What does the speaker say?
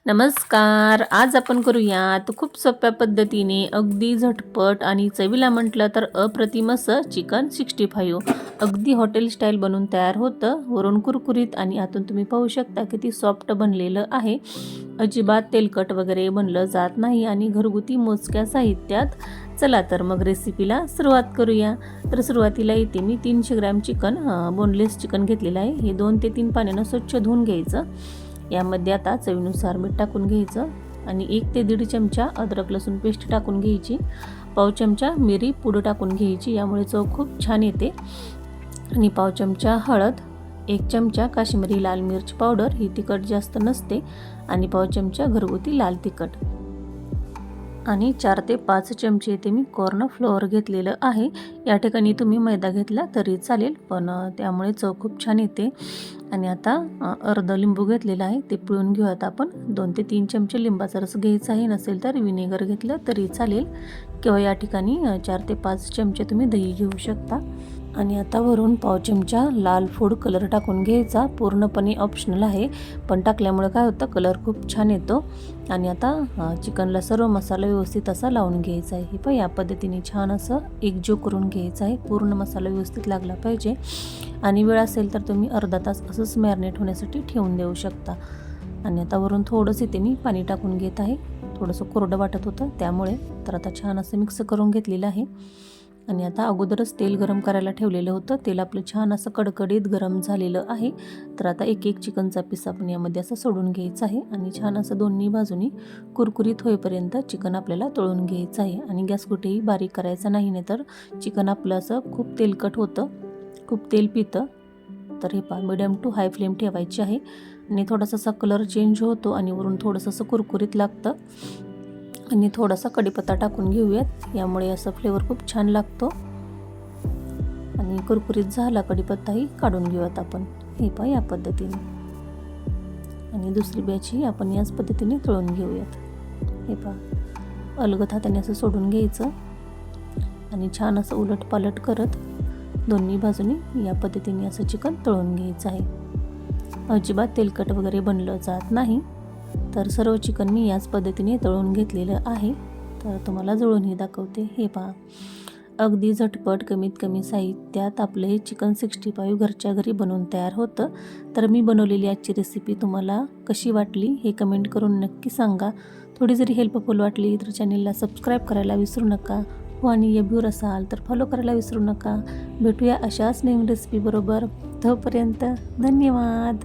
नमस्कार. आज आपण करूयात खूप सोप्या पद्धतीने अगदी झटपट आणि चवीला म्हटलं तर अप्रतिम असं चिकन 65. अगदी हॉटेल स्टाईल बनून तयार होतं. वरून कुरकुरीत आणि आतून तुम्ही पाहू शकता किती सॉफ्ट बनलेलं आहे. अजिबात तेलकट वगैरे बनलं जात नाही आणि घरगुती मोजक्या साहित्यात. चला तर मग रेसिपीला सुरुवात करूया. तर सुरुवातीला इथे मी 300 ग्रॅम चिकन बोनलेस चिकन घेतलेलं आहे. हे 2 ते 3 पाण्यानं स्वच्छ धुवून घ्यायचं. यामध्ये आता चवीनुसार मीठ टाकून घ्यायचं आणि 1 ते 1.5 चमचा अद्रक लसूण पेस्ट टाकून घ्यायची. पाव चमचा मिरी पूड टाकून घ्यायची, यामुळे चव खूप छान येते. आणि पाव चमचा हळद, 1 चमचा काश्मीरी लाल मिर्च पावडर, ही तिखट जास्त नसते, आणि पाव चमचा घरगुती लाल तिखट, आणि 4 ते 5 चमचे इथे मी कॉर्न फ्लोअर घेतलेलं आहे. या ठिकाणी तुम्ही मैदा घेतला तरी चालेल, पण त्यामुळे चव खूप छान येते. आणि आता अर्ध लिंबू घेतलेला आहे, ते पिळून घेऊयात आपण. 2 ते 3 चमचे लिंबाचा रस घ्यायचा आहे, नसेल तर विनेगर घेतलं तरी चालेल, किंवा या ठिकाणी 4 ते 5 चमचे तुम्ही दही घेऊ शकता. आणि आता वरून पाव चमचा लाल फूड कलर टाकून घ्यायचा. पूर्णपणे ऑप्शनल आहे, पण टाकल्यामुळे काय होतं, कलर खूप छान येतो. आणि आता चिकनला सर्व मसाला व्यवस्थित असा लावून घ्यायचा आहे. हे पण या पद्धतीने छान असं एकजीव करून घ्यायचं आहे. पूर्ण मसाला व्यवस्थित लागला पाहिजे. आणि वेळ असेल तर तुम्ही अर्धा तास असंच मॅरिनेट होण्यासाठी ठेवून देऊ शकता. आणि आता वरून थोडंसं इथे मी पाणी टाकून घेत आहे. थोडंसं कोरडं वाटत होतं त्यामुळे. तर आता छान असं मिक्स करून घेतलेलं आहे. आणि आता अगोदरच तेल गरम करायला ठेवलेलं होतं. तेल आपलं छान असं कडकडीत गरम झालेलं आहे. तर आता एक एक चिकनचा पीस आपण यामध्ये असं सोडून घ्यायचं आहे. आणि छान असं दोन्ही बाजूनी कुरकुरीत होईपर्यंत चिकन आपल्याला तळून घ्यायचं आहे. आणि गॅस कुठेही बारीक करायचा नाही, नाही तर चिकन आपलं असं खूप तेलकट होतं, खूप तेल पितं. तर हे पहा, मिडियम टू हाय फ्लेम ठेवायची आहे. आणि थोडासा असा कलर चेंज होतो आणि वरून थोडंसं असं कुरकुरीत लागतं. आणि थोडासा कढीपत्ता टाकून घेऊयात, यामुळे असं फ्लेवर खूप छान लागतो. आणि कुरकुरीत झाला कढीपत्ताही काढून घेऊयात आपण. हे पहा या पद्धतीने. आणि दुसरी बॅचही आपण याच पद्धतीने तळून घेऊयात. हे पहा, अलगद हाताने असं सोडून घ्यायचं आणि छान असं उलट पालट करत दोन्ही बाजूनी या पद्धतीने असं चिकन तळून घ्यायचं आहे. अजिबात तेलकट वगैरे बनलं जात नाही. तर सर्व चिकन मी याच पद्धतीने तळून घेतलेलं आहे. तर तुम्हाला जळूनही दाखवते. हे पहा, अगदी झटपट कमीत कमी साहित्यात आपलं हे चिकन 65 घरच्या घरी बनवून तयार होतं. तर मी बनवलेली आजची रेसिपी तुम्हाला कशी वाटली हे कमेंट करून नक्की सांगा. थोडी जरी हेल्पफुल वाटली तर चॅनलला सबस्क्राईब करायला विसरू नका. हो, आणि एब्युअर असाल तर फॉलो करायला विसरू नका. भेटूया अशाच नवीन रेसिपीबरोबर. तोपर्यंत धन्यवाद.